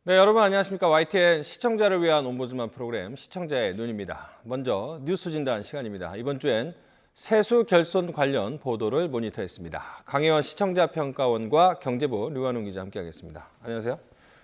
네, 여러분 안녕하십니까. YTN 시청자를 위한 옴부즈만 프로그램 시청자의 눈입니다. 먼저 뉴스 진단 시간입니다. 이번 주엔 세수 결손 관련 보도를 모니터했습니다. 강혜원 시청자평가원과 경제부 류한웅 기자 함께하겠습니다. 안녕하세요.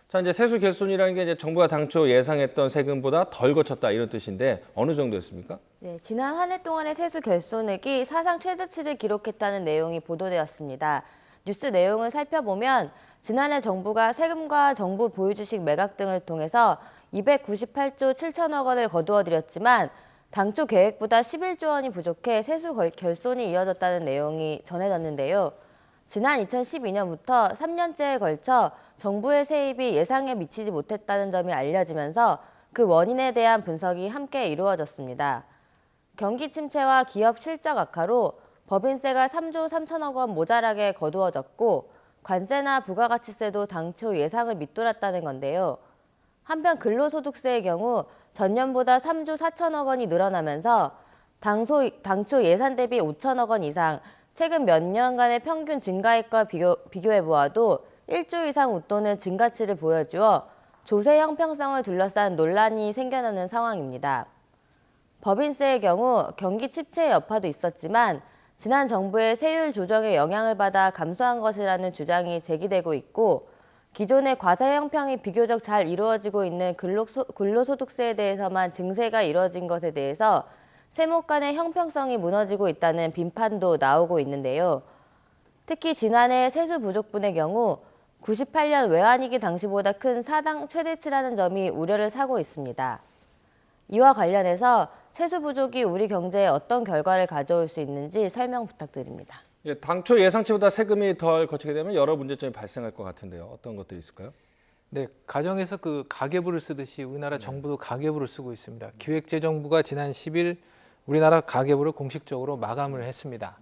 자, 이제 세수 결손이라는 게 이제 정부가 당초 예상했던 세금보다 덜 거쳤다 이런 뜻인데 어느 정도였습니까? 네, 지난 한 해 동안의 세수 결손액이 사상 최대치를 기록했다는 내용이 보도되었습니다. 뉴스 내용을 살펴보면 지난해 정부가 세금과 정부 보유주식 매각 등을 통해서 298조 7천억 원을 거두어들였지만 당초 계획보다 11조 원이 부족해 세수 결손이 이어졌다는 내용이 전해졌는데요. 지난 2012년부터 3년째에 걸쳐 정부의 세입이 예상에 미치지 못했다는 점이 알려지면서 그 원인에 대한 분석이 함께 이루어졌습니다. 경기 침체와 기업 실적 악화로 법인세가 3조 3천억 원 모자라게 거두어졌고 관세나 부가가치세도 당초 예상을 밑돌았다는 건데요. 한편 근로소득세의 경우 전년보다 3조 4천억 원이 늘어나면서 당초 예산 대비 5천억 원 이상, 최근 몇 년간의 평균 증가액과 비교해보아도 1조 이상 웃도는 증가치를 보여주어 조세 형평성을 둘러싼 논란이 생겨나는 상황입니다. 법인세의 경우 경기 침체의 여파도 있었지만 지난 정부의 세율 조정의 영향을 받아 감소한 것이라는 주장이 제기되고 있고 기존의 과세 형평이 비교적 잘 이루어지고 있는 근로소득세에 대해서만 증세가 이루어진 것에 대해서 세목 간의 형평성이 무너지고 있다는 비판도 나오고 있는데요. 특히 지난해 세수 부족분의 경우 98년 외환위기 당시보다 큰 사상 최대치라는 점이 우려를 사고 있습니다. 이와 관련해서 세수 부족이 우리 경제에 어떤 결과를 가져올 수 있는지 설명 부탁드립니다. 예, 당초 예상치보다 세금이 덜 거치게 되면 여러 문제점이 발생할 것 같은데요. 어떤 것들이 있을까요? 네, 가정에서 그 가계부를 쓰듯이 우리나라 정부도 가계부를 쓰고 있습니다. 기획재정부가 지난 10일 우리나라 가계부를 공식적으로 마감을 했습니다.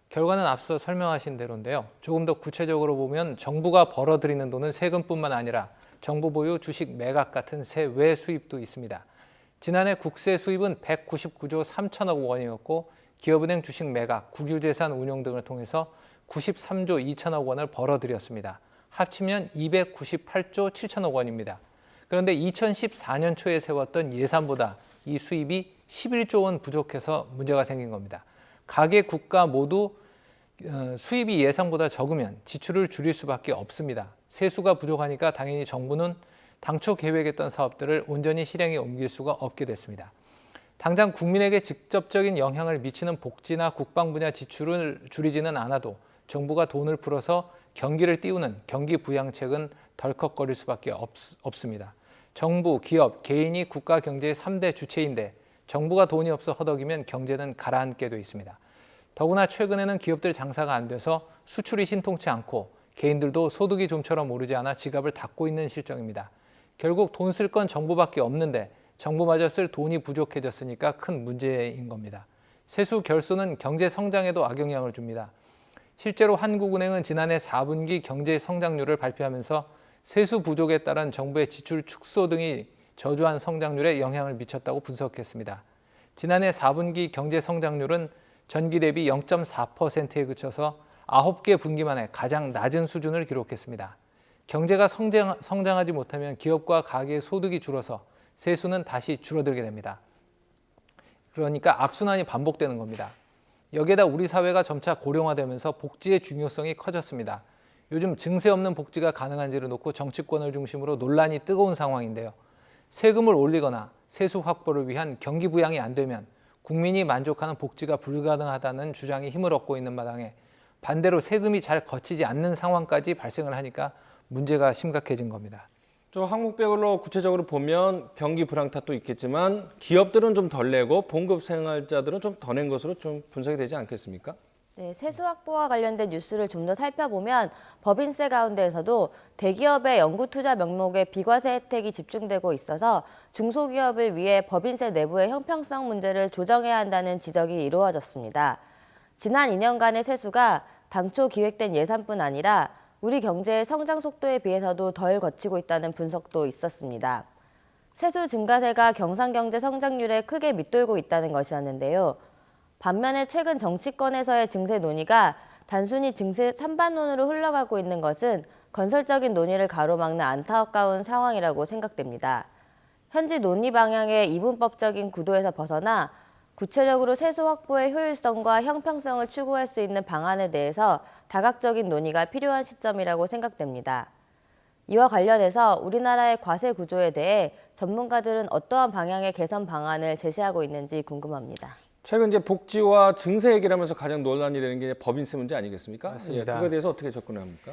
결과는 앞서 설명하신 대로인데요. 조금 더 구체적으로 보면 정부가 벌어들이는 돈은 세금뿐만 아니라 정부 보유 주식 매각 같은 세외 수입도 있습니다. 지난해 국세 수입은 199조 3천억 원이었고 기업은행 주식 매각, 국유재산 운용 등을 통해서 93조 2천억 원을 벌어들였습니다. 합치면 298조 7천억 원입니다. 그런데 2014년 초에 세웠던 예산보다 이 수입이 11조 원 부족해서 문제가 생긴 겁니다. 가계 국가 모두 수입이 예상보다 적으면 지출을 줄일 수밖에 없습니다. 세수가 부족하니까 당연히 정부는 당초 계획했던 사업들을 온전히 실행에 옮길 수가 없게 됐습니다. 당장 국민에게 직접적인 영향을 미치는 복지나 국방 분야 지출을 줄이지는 않아도 정부가 돈을 풀어서 경기를 띄우는 경기 부양책은 덜컥거릴 수밖에 없습니다. 정부, 기업, 개인이 국가 경제의 3대 주체인데 정부가 돈이 없어 허덕이면 경제는 가라앉게 돼 있습니다. 더구나 최근에는 기업들 장사가 안 돼서 수출이 신통치 않고 개인들도 소득이 좀처럼 오르지 않아 지갑을 닫고 있는 실정입니다. 결국 돈 쓸 건 정부밖에 없는데 정부마저 쓸 돈이 부족해졌으니까 큰 문제인 겁니다. 세수 결손은 경제 성장에도 악영향을 줍니다. 실제로 한국은행은 지난해 4분기 경제 성장률을 발표하면서 세수 부족에 따른 정부의 지출 축소 등이 저조한 성장률에 영향을 미쳤다고 분석했습니다. 지난해 4분기 경제 성장률은 전기 대비 0.4%에 그쳐서 9개 분기 만에 가장 낮은 수준을 기록했습니다. 경제가 성장하지 못하면 기업과 가계의 소득이 줄어서 세수는 다시 줄어들게 됩니다. 그러니까 악순환이 반복되는 겁니다. 여기에다 우리 사회가 점차 고령화되면서 복지의 중요성이 커졌습니다. 요즘 증세 없는 복지가 가능한지를 놓고 정치권을 중심으로 논란이 뜨거운 상황인데요. 세금을 올리거나 세수 확보를 위한 경기 부양이 안 되면 국민이 만족하는 복지가 불가능하다는 주장이 힘을 얻고 있는 마당에 반대로 세금이 잘 거치지 않는 상황까지 발생을 하니까 문제가 심각해진 겁니다. 좀 항목별로 구체적으로 보면 경기 불황 탓도 있겠지만 기업들은 좀 덜 내고 봉급 생활자들은 좀 더 낸 것으로 좀 분석이 되지 않겠습니까? 네, 세수 확보와 관련된 뉴스를 좀 더 살펴보면 법인세 가운데에서도 대기업의 연구투자 명목에 비과세 혜택이 집중되고 있어서 중소기업을 위해 법인세 내부의 형평성 문제를 조정해야 한다는 지적이 이루어졌습니다. 지난 2년간의 세수가 당초 기획된 예산뿐 아니라 우리 경제의 성장 속도에 비해서도 덜 거치고 있다는 분석도 있었습니다. 세수 증가세가 경상경제 성장률에 크게 밑돌고 있다는 것이었는데요. 반면에 최근 정치권에서의 증세 논의가 단순히 증세 찬반론으로 흘러가고 있는 것은 건설적인 논의를 가로막는 안타까운 상황이라고 생각됩니다. 현지 논의 방향의 이분법적인 구도에서 벗어나 구체적으로 세수 확보의 효율성과 형평성을 추구할 수 있는 방안에 대해서 다각적인 논의가 필요한 시점이라고 생각됩니다. 이와 관련해서 우리나라의 과세 구조에 대해 전문가들은 어떠한 방향의 개선 방안을 제시하고 있는지 궁금합니다. 최근 이제 복지와 증세 얘기를 하면서 가장 논란이 되는 게 법인세 문제 아니겠습니까? 맞습니다. 그거에 대해서 어떻게 접근을 합니까?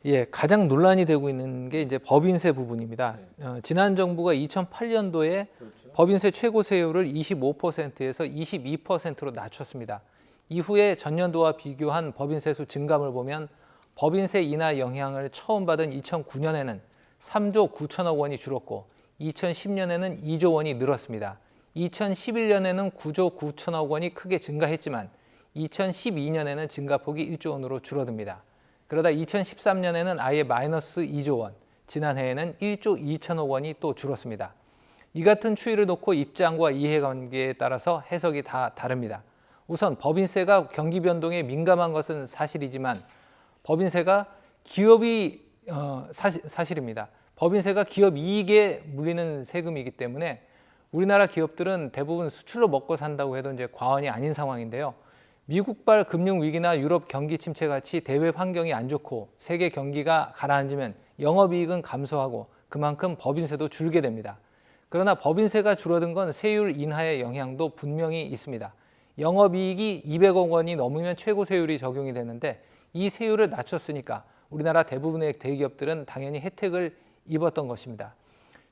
예, 가장 논란이 되고 있는 게 이제 법인세 부분입니다. 지난 정부가 2008년도에 법인세 최고 세율을 25%에서 22%로 낮췄습니다. 이후에 전년도와 비교한 법인세수 증감을 보면 법인세 인하 영향을 처음 받은 2009년에는 3조 9천억 원이 줄었고 2010년에는 2조 원이 늘었습니다. 2011년에는 9조 9천억 원이 크게 증가했지만 2012년에는 증가폭이 1조 원으로 줄어듭니다. 그러다 2013년에는 아예 마이너스 2조 원, 지난해에는 1조 2천억 원이 또 줄었습니다. 이 같은 추이를 놓고 입장과 이해관계에 따라서 해석이 다 다릅니다. 우선 법인세가 경기 변동에 민감한 것은 사실이지만 법인세가 기업이 사실입니다. 법인세가 기업 이익에 물리는 세금이기 때문에 우리나라 기업들은 대부분 수출로 먹고 산다고 해도 이제 과언이 아닌 상황인데요. 미국발 금융위기나 유럽 경기 침체 같이 대외 환경이 안 좋고 세계 경기가 가라앉으면 영업이익은 감소하고 그만큼 법인세도 줄게 됩니다. 그러나 법인세가 줄어든 건 세율 인하의 영향도 분명히 있습니다. 영업이익이 200억 원이 넘으면 최고 세율이 적용이 되는데 이 세율을 낮췄으니까 우리나라 대부분의 대기업들은 당연히 혜택을 입었던 것입니다.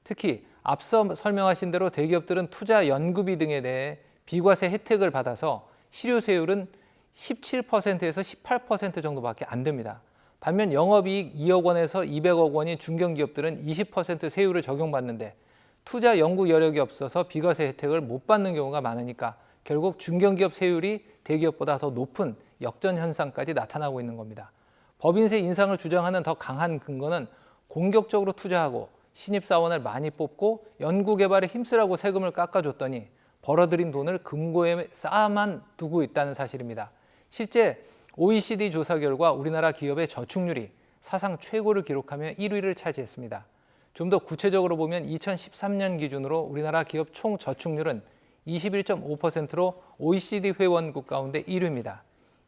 특히 앞서 설명하신 대로 대기업들은 투자 연구비 등에 대해 비과세 혜택을 받아서 실효세율은 17%에서 18% 정도밖에 안 됩니다. 반면 영업이익 2억 원에서 200억 원인 중견기업들은 20% 세율을 적용받는데 투자 연구 여력이 없어서 비과세 혜택을 못 받는 경우가 많으니까 결국 중견기업 세율이 대기업보다 더 높은 역전 현상까지 나타나고 있는 겁니다. 법인세 인상을 주장하는 더 강한 근거는 공격적으로 투자하고 신입사원을 많이 뽑고 연구개발에 힘쓰라고 세금을 깎아줬더니 벌어들인 돈을 금고에 쌓아만 두고 있다는 사실입니다. 실제 OECD 조사 결과 우리나라 기업의 저축률이 사상 최고를 기록하며 1위를 차지했습니다. 좀 더 구체적으로 보면 2013년 기준으로 우리나라 기업 총 저축률은 21.5%로 OECD 회원국 가운데 1위입니다.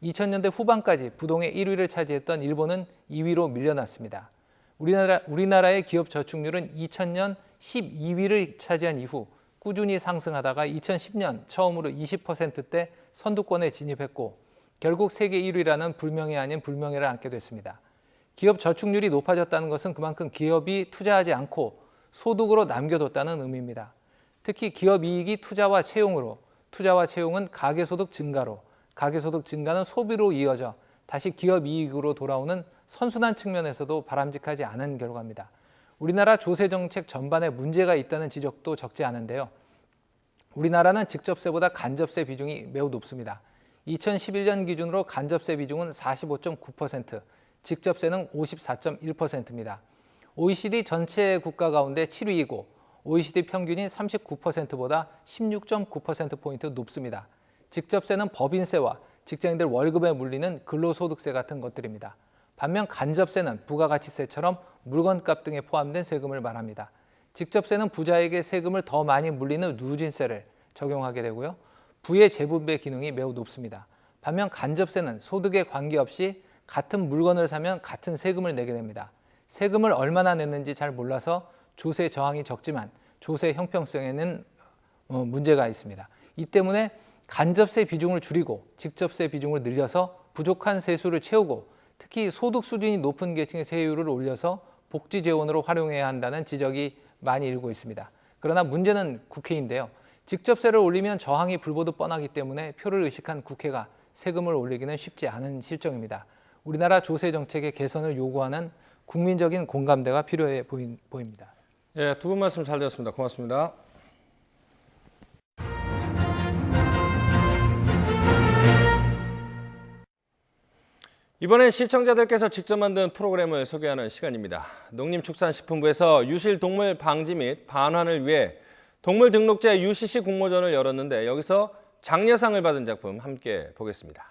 2000년대 후반까지 부동의 1위를 차지했던 일본은 2위로 밀려났습니다. 우리나라의 기업 저축률은 2000년 12위를 차지한 이후 꾸준히 상승하다가 2010년 처음으로 20%대 선두권에 진입했고 결국 세계 1위라는 불명예 아닌 불명예를 안게 됐습니다. 기업 저축률이 높아졌다는 것은 그만큼 기업이 투자하지 않고 소득으로 남겨뒀다는 의미입니다. 특히 기업 이익이 투자와 채용으로, 투자와 채용은 가계소득 증가로, 가계소득 증가는 소비로 이어져 다시 기업 이익으로 돌아오는 선순환 측면에서도 바람직하지 않은 결과입니다. 우리나라 조세정책 전반에 문제가 있다는 지적도 적지 않은데요. 우리나라는 직접세보다 간접세 비중이 매우 높습니다. 2011년 기준으로 간접세 비중은 45.9%, 직접세는 54.1%입니다. OECD 전체 국가 가운데 7위이고 OECD 평균인 39%보다 16.9%포인트 높습니다. 직접세는 법인세와 직장인들 월급에 물리는 근로소득세 같은 것들입니다. 반면 간접세는 부가가치세처럼 물건값 등에 포함된 세금을 말합니다. 직접세는 부자에게 세금을 더 많이 물리는 누진세를 적용하게 되고요. 부의 재분배 기능이 매우 높습니다. 반면 간접세는 소득에 관계없이 같은 물건을 사면 같은 세금을 내게 됩니다. 세금을 얼마나 냈는지 잘 몰라서 조세 저항이 적지만 조세 형평성에는 문제가 있습니다. 이 때문에 간접세 비중을 줄이고 직접세 비중을 늘려서 부족한 세수를 채우고 특히 소득 수준이 높은 계층의 세율을 올려서 복지 재원으로 활용해야 한다는 지적이 많이 일고 있습니다. 그러나 문제는 국회인데요. 직접세를 올리면 저항이 불보듯 뻔하기 때문에 표를 의식한 국회가 세금을 올리기는 쉽지 않은 실정입니다. 우리나라 조세 정책의 개선을 요구하는 국민적인 공감대가 필요해 보입니다. 예, 두 분 말씀 잘 들었습니다. 고맙습니다. 이번엔 시청자들께서 직접 만든 프로그램을 소개하는 시간입니다. 농림축산식품부에서 유실동물 방지 및 반환을 위해 동물등록제 UCC 공모전을 열었는데 여기서 장려상을 받은 작품 함께 보겠습니다.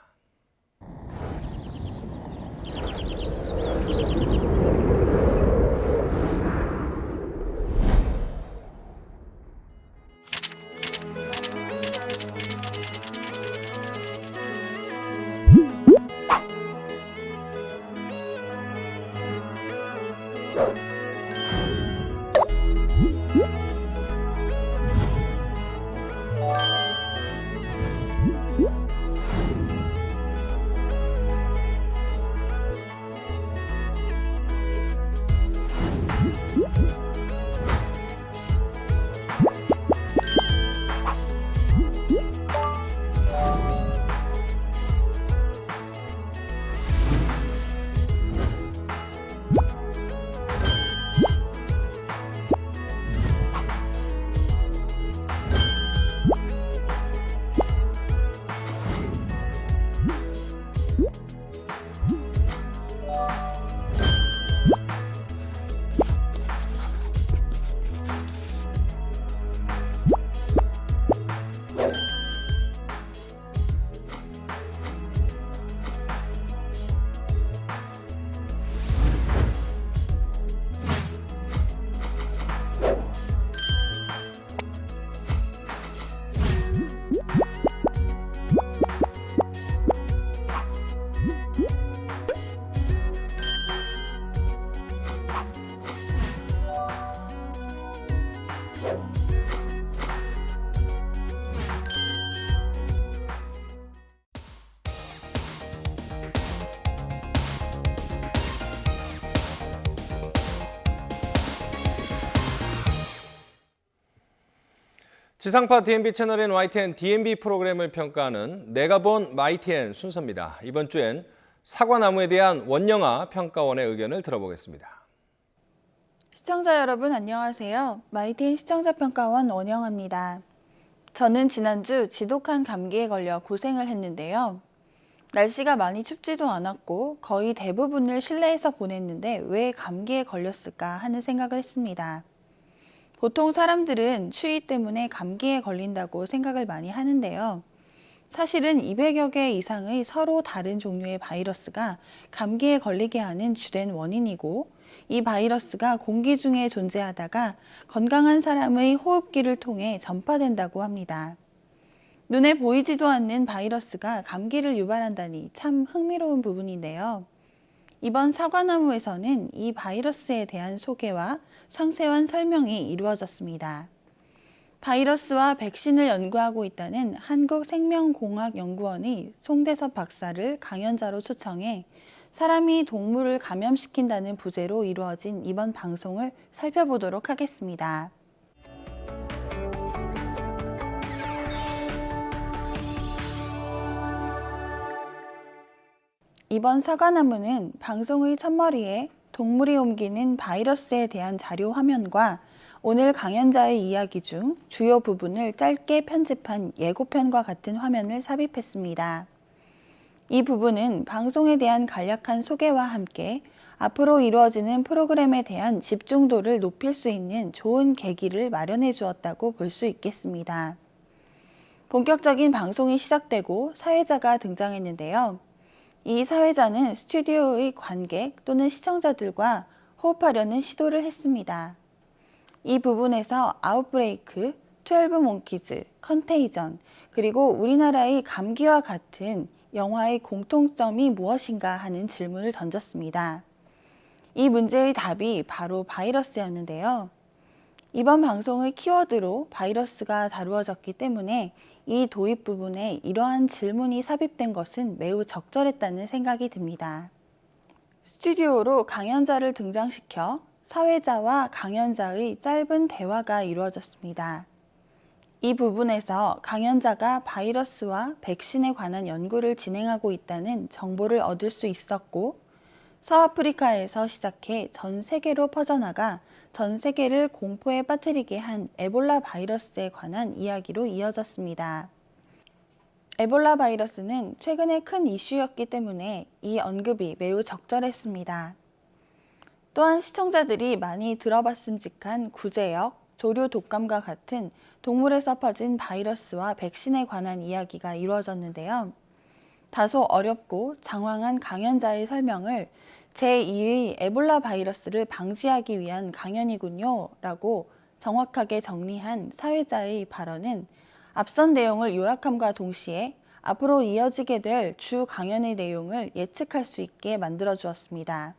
지상파 DMB 채널인 YTN DMB 프로그램을 평가하는 내가 본 YTN 순서입니다. 이번 주엔 사과나무에 대한 원영아 평가원의 의견을 들어보겠습니다. 시청자 여러분 안녕하세요. YTN 시청자평가원 원영아입니다. 저는 지난주 지독한 감기에 걸려 고생을 했는데요. 날씨가 많이 춥지도 않았고 거의 대부분을 실내에서 보냈는데 왜 감기에 걸렸을까 하는 생각을 했습니다. 보통 사람들은 추위 때문에 감기에 걸린다고 생각을 많이 하는데요. 사실은 200여 개 이상의 서로 다른 종류의 바이러스가 감기에 걸리게 하는 주된 원인이고, 이 바이러스가 공기 중에 존재하다가 건강한 사람의 호흡기를 통해 전파된다고 합니다. 눈에 보이지도 않는 바이러스가 감기를 유발한다니 참 흥미로운 부분인데요. 이번 사과나무에서는 이 바이러스에 대한 소개와 상세한 설명이 이루어졌습니다. 바이러스와 백신을 연구하고 있다는 한국생명공학연구원의 송대섭 박사를 강연자로 초청해 사람이 동물을 감염시킨다는 부제로 이루어진 이번 방송을 살펴보도록 하겠습니다. 이번 사과나무는 방송의 첫머리에 동물이 옮기는 바이러스에 대한 자료 화면과 오늘 강연자의 이야기 중 주요 부분을 짧게 편집한 예고편과 같은 화면을 삽입했습니다. 이 부분은 방송에 대한 간략한 소개와 함께 앞으로 이루어지는 프로그램에 대한 집중도를 높일 수 있는 좋은 계기를 마련해 주었다고 볼 수 있겠습니다. 본격적인 방송이 시작되고 사회자가 등장했는데요. 이 사회자는 스튜디오의 관객 또는 시청자들과 호흡하려는 시도를 했습니다. 이 부분에서 아웃브레이크, 12 몽키즈, 컨테이전, 그리고 우리나라의 감기와 같은 영화의 공통점이 무엇인가 하는 질문을 던졌습니다. 이 문제의 답이 바로 바이러스였는데요. 이번 방송의 키워드로 바이러스가 다루어졌기 때문에 이 도입 부분에 이러한 질문이 삽입된 것은 매우 적절했다는 생각이 듭니다. 스튜디오로 강연자를 등장시켜 사회자와 강연자의 짧은 대화가 이루어졌습니다. 이 부분에서 강연자가 바이러스와 백신에 관한 연구를 진행하고 있다는 정보를 얻을 수 있었고, 서아프리카에서 시작해 전 세계로 퍼져나가 전 세계를 공포에 빠뜨리게 한 에볼라 바이러스에 관한 이야기로 이어졌습니다. 에볼라 바이러스는 최근에 큰 이슈였기 때문에 이 언급이 매우 적절했습니다. 또한 시청자들이 많이 들어봤음직한 구제역, 조류 독감과 같은 동물에서 퍼진 바이러스와 백신에 관한 이야기가 이루어졌는데요. 다소 어렵고 장황한 강연자의 설명을 제2의 에볼라 바이러스를 방지하기 위한 강연이군요 라고 정확하게 정리한 사회자의 발언은 앞선 내용을 요약함과 동시에 앞으로 이어지게 될 주 강연의 내용을 예측할 수 있게 만들어 주었습니다.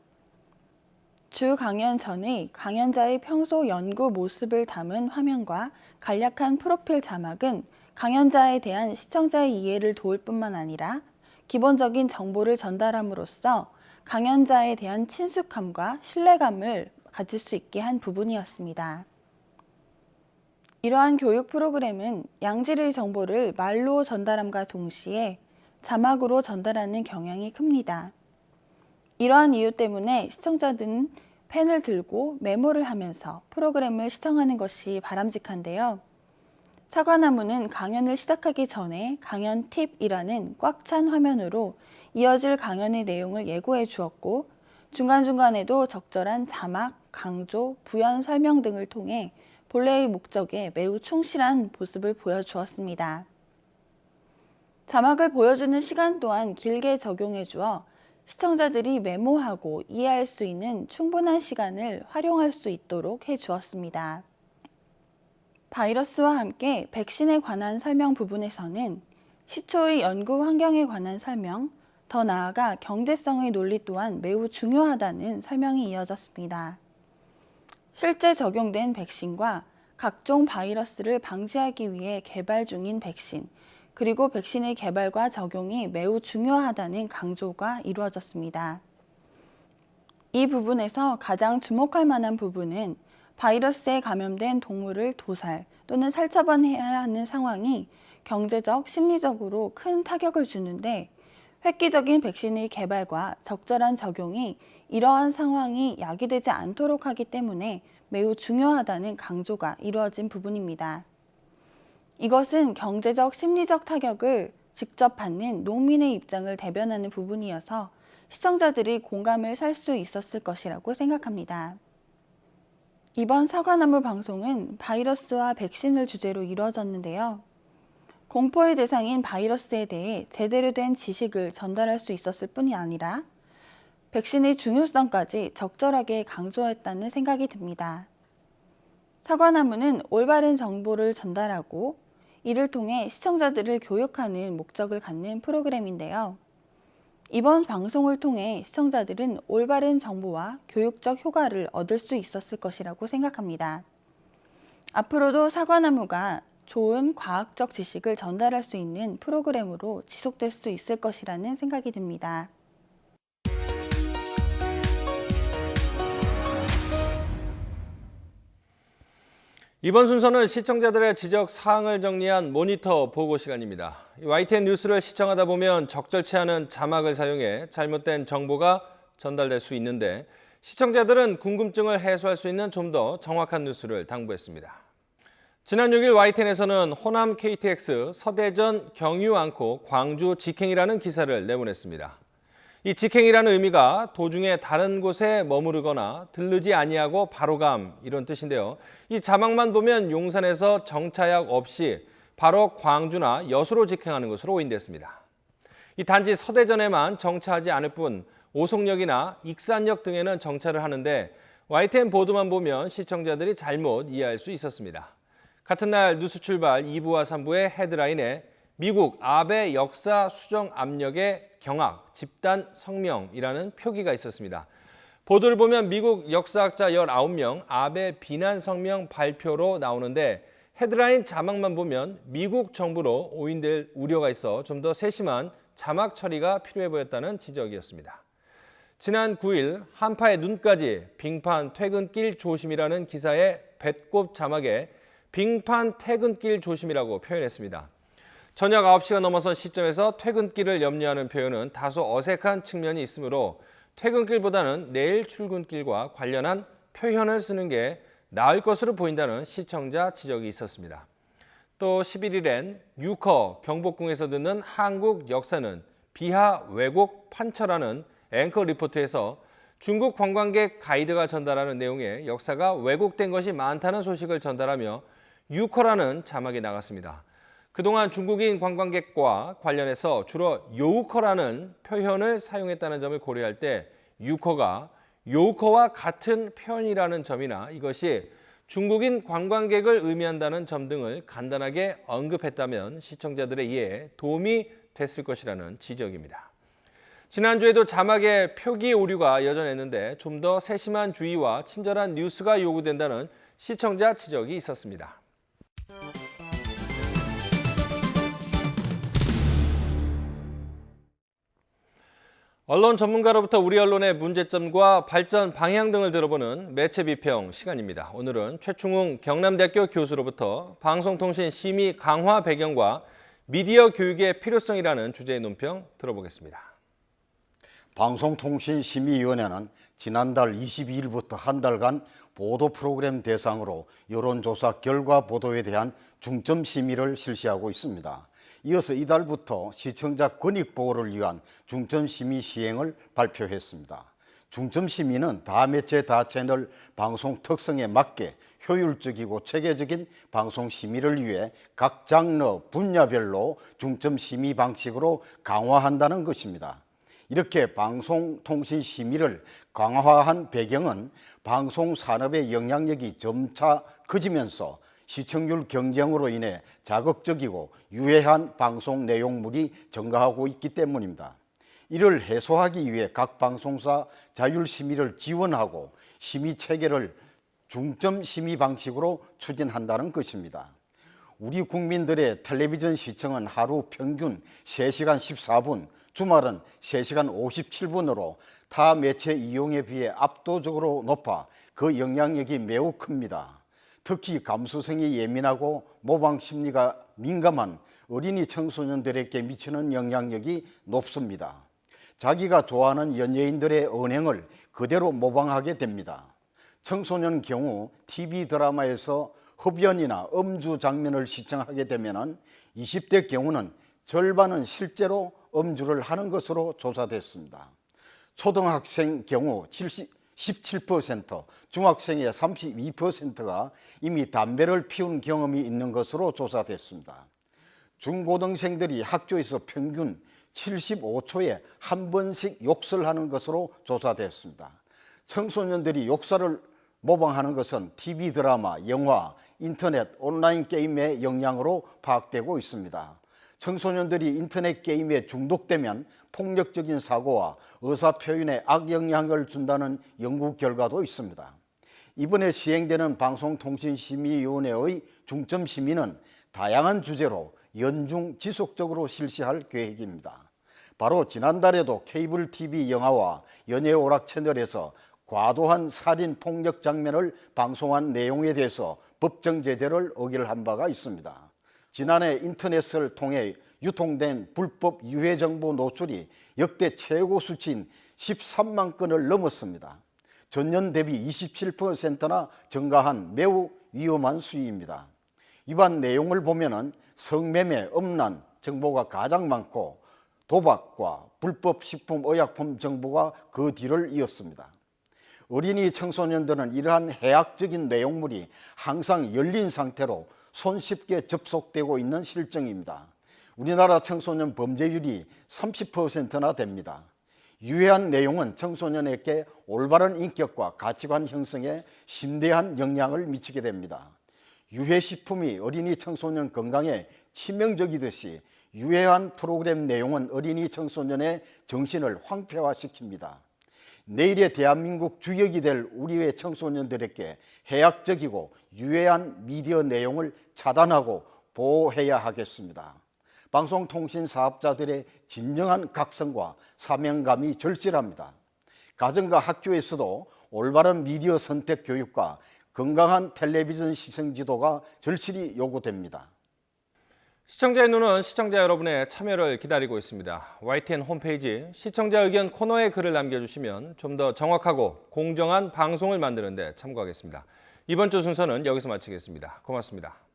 주 강연 전의 강연자의 평소 연구 모습을 담은 화면과 간략한 프로필 자막은 강연자에 대한 시청자의 이해를 도울 뿐만 아니라 기본적인 정보를 전달함으로써 강연자에 대한 친숙함과 신뢰감을 가질 수 있게 한 부분이었습니다. 이러한 교육 프로그램은 양질의 정보를 말로 전달함과 동시에 자막으로 전달하는 경향이 큽니다. 이러한 이유 때문에 시청자들은 펜을 들고 메모를 하면서 프로그램을 시청하는 것이 바람직한데요. 사과나무는 강연을 시작하기 전에 강연 팁이라는 꽉 찬 화면으로 이어질 강연의 내용을 예고해 주었고, 중간중간에도 적절한 자막, 강조, 부연 설명 등을 통해 본래의 목적에 매우 충실한 모습을 보여주었습니다. 자막을 보여주는 시간 또한 길게 적용해 주어 시청자들이 메모하고 이해할 수 있는 충분한 시간을 활용할 수 있도록 해주었습니다. 바이러스와 함께 백신에 관한 설명 부분에서는 시초의 연구 환경에 관한 설명, 더 나아가 경제성의 논리 또한 매우 중요하다는 설명이 이어졌습니다. 실제 적용된 백신과 각종 바이러스를 방지하기 위해 개발 중인 백신, 그리고 백신의 개발과 적용이 매우 중요하다는 강조가 이루어졌습니다. 이 부분에서 가장 주목할 만한 부분은 바이러스에 감염된 동물을 도살 또는 살처분해야 하는 상황이 경제적, 심리적으로 큰 타격을 주는데 획기적인 백신의 개발과 적절한 적용이 이러한 상황이 야기되지 않도록 하기 때문에 매우 중요하다는 강조가 이루어진 부분입니다. 이것은 경제적, 심리적 타격을 직접 받는 농민의 입장을 대변하는 부분이어서 시청자들이 공감을 살 수 있었을 것이라고 생각합니다. 이번 사과나무 방송은 바이러스와 백신을 주제로 이루어졌는데요. 공포의 대상인 바이러스에 대해 제대로 된 지식을 전달할 수 있었을 뿐이 아니라 백신의 중요성까지 적절하게 강조했다는 생각이 듭니다. 사과나무는 올바른 정보를 전달하고 이를 통해 시청자들을 교육하는 목적을 갖는 프로그램인데요. 이번 방송을 통해 시청자들은 올바른 정보와 교육적 효과를 얻을 수 있었을 것이라고 생각합니다. 앞으로도 사과나무가 좋은 과학적 지식을 전달할 수 있는 프로그램으로 지속될 수 있을 것이라는 생각이 듭니다. 이번 순서는 시청자들의 지적 사항을 정리한 모니터 보고 시간입니다. YTN 뉴스를 시청하다 보면 적절치 않은 자막을 사용해 잘못된 정보가 전달될 수 있는데 시청자들은 궁금증을 해소할 수 있는 좀 더 정확한 뉴스를 당부했습니다. 지난 6일 YTN에서는 호남 KTX 서대전 경유 않고 광주 직행이라는 기사를 내보냈습니다. 이 직행이라는 의미가 도중에 다른 곳에 머무르거나 들르지 아니하고 바로감 이런 뜻인데요. 이 자막만 보면 용산에서 정차역 없이 바로 광주나 여수로 직행하는 것으로 오인됐습니다. 이 단지 서대전에만 정차하지 않을 뿐 오송역이나 익산역 등에는 정차를 하는데 YTN 보도만 보면 시청자들이 잘못 이해할 수 있었습니다. 같은 날 뉴스 출발 2부와 3부의 헤드라인에 미국 아베 역사 수정 압력의 경악, 집단 성명이라는 표기가 있었습니다. 보도를 보면 미국 역사학자 19명 아베 비난 성명 발표로 나오는데 헤드라인 자막만 보면 미국 정부로 오인될 우려가 있어 좀 더 세심한 자막 처리가 필요해 보였다는 지적이었습니다. 지난 9일 한파의 눈까지 빙판 퇴근길 조심이라는 기사의 배꼽 자막에 빙판 퇴근길 조심이라고 표현했습니다. 저녁 9시가 넘어선 시점에서 퇴근길을 염려하는 표현은 다소 어색한 측면이 있으므로 퇴근길보다는 내일 출근길과 관련한 표현을 쓰는 게 나을 것으로 보인다는 시청자 지적이 있었습니다. 또 11일엔 유커 경복궁에서 듣는 한국 역사는 비하 왜곡 판처라는 앵커 리포트에서 중국 관광객 가이드가 전달하는 내용의 역사가 왜곡된 것이 많다는 소식을 전달하며 유커라는 자막이 나갔습니다. 그동안 중국인 관광객과 관련해서 주로 요우커라는 표현을 사용했다는 점을 고려할 때 유커가 요우커와 같은 표현이라는 점이나 이것이 중국인 관광객을 의미한다는 점 등을 간단하게 언급했다면 시청자들의 이해에 도움이 됐을 것이라는 지적입니다. 지난주에도 자막에 표기 오류가 여전했는데 좀 더 세심한 주의와 친절한 뉴스가 요구된다는 시청자 지적이 있었습니다. 언론 전문가로부터 우리 언론의 문제점과 발전 방향 등을 들어보는 매체 비평 시간입니다. 오늘은 최충웅 경남대학교 교수로부터 방송통신 심의 강화 배경과 미디어 교육의 필요성이라는 주제의 논평 들어보겠습니다. 방송통신심의위원회는 지난달 22일부터 한 달간 보도 프로그램 대상으로 여론조사 결과 보도에 대한 중점 심의를 실시하고 있습니다. 이어서 이달부터 시청자 권익 보호를 위한 중점 심의 시행을 발표했습니다. 중점 심의는 다 매체 다 채널 방송 특성에 맞게 효율적이고 체계적인 방송 심의를 위해 각 장르 분야별로 중점 심의 방식으로 강화한다는 것입니다. 이렇게 방송통신 심의를 강화한 배경은 방송 산업의 영향력이 점차 커지면서 시청률 경쟁으로 인해 자극적이고 유해한 방송 내용물이 증가하고 있기 때문입니다. 이를 해소하기 위해 각 방송사 자율 심의를 지원하고 심의 체계를 중점 심의 방식으로 추진한다는 것입니다. 우리 국민들의 텔레비전 시청은 하루 평균 3시간 14분, 주말은 3시간 57분으로 타 매체 이용에 비해 압도적으로 높아 그 영향력이 매우 큽니다. 특히 감수성이 예민하고 모방 심리가 민감한 어린이 청소년들에게 미치는 영향력이 높습니다. 자기가 좋아하는 연예인들의 언행을 그대로 모방하게 됩니다. 청소년 경우 TV 드라마에서 흡연이나 음주 장면을 시청하게 되면 20대 경우는 절반은 실제로 음주를 하는 것으로 조사됐습니다. 초등학생 경우 17%, 중학생의 32%가 이미 담배를 피운 경험이 있는 것으로 조사됐습니다. 중고등생들이 학교에서 평균 75초에 한 번씩 욕설 하는 것으로 조사됐습니다. 청소년들이 욕설을 모방하는 것은 TV 드라마, 영화, 인터넷, 온라인 게임의 영향으로 파악되고 있습니다. 청소년들이 인터넷 게임에 중독되면 폭력적인 사고와 의사표현에 악영향을 준다는 연구 결과도 있습니다. 이번에 시행되는 방송통신심의위원회의 중점심의는 다양한 주제로 연중 지속적으로 실시할 계획입니다. 바로 지난달에도 케이블 TV 영화와 연예 오락 채널에서 과도한 살인 폭력 장면을 방송한 내용에 대해서 법정 제재를 의결한 바가 있습니다. 지난해 인터넷을 통해 유통된 불법 유해 정보 노출이 역대 최고 수치인 13만 건을 넘었습니다. 전년 대비 27%나 증가한 매우 위험한 수위입니다. 위반 내용을 보면은 성매매, 음란 정보가 가장 많고 도박과 불법 식품, 의약품 정보가 그 뒤를 이었습니다. 어린이 청소년들은 이러한 해악적인 내용물이 항상 열린 상태로 손쉽게 접속되고 있는 실정입니다. 우리나라 청소년 범죄율이 30%나 됩니다. 유해한 내용은 청소년에게 올바른 인격과 가치관 형성에 심대한 영향을 미치게 됩니다. 유해식품이 어린이 청소년 건강에 치명적이듯이 유해한 프로그램 내용은 어린이 청소년의 정신을 황폐화시킵니다. 내일의 대한민국 주역이 될 우리의 청소년들에게 해악적이고 유해한 미디어 내용을 차단하고 보호해야 하겠습니다. 방송통신 사업자들의 진정한 각성과 사명감이 절실합니다. 가정과 학교에서도 올바른 미디어 선택 교육과 건강한 텔레비전 시청 지도가 절실히 요구됩니다. 시청자의 눈은 시청자 여러분의 참여를 기다리고 있습니다. YTN 홈페이지 시청자 의견 코너에 글을 남겨주시면 좀 더 정확하고 공정한 방송을 만드는 데 참고하겠습니다. 이번 주 순서는 여기서 마치겠습니다. 고맙습니다.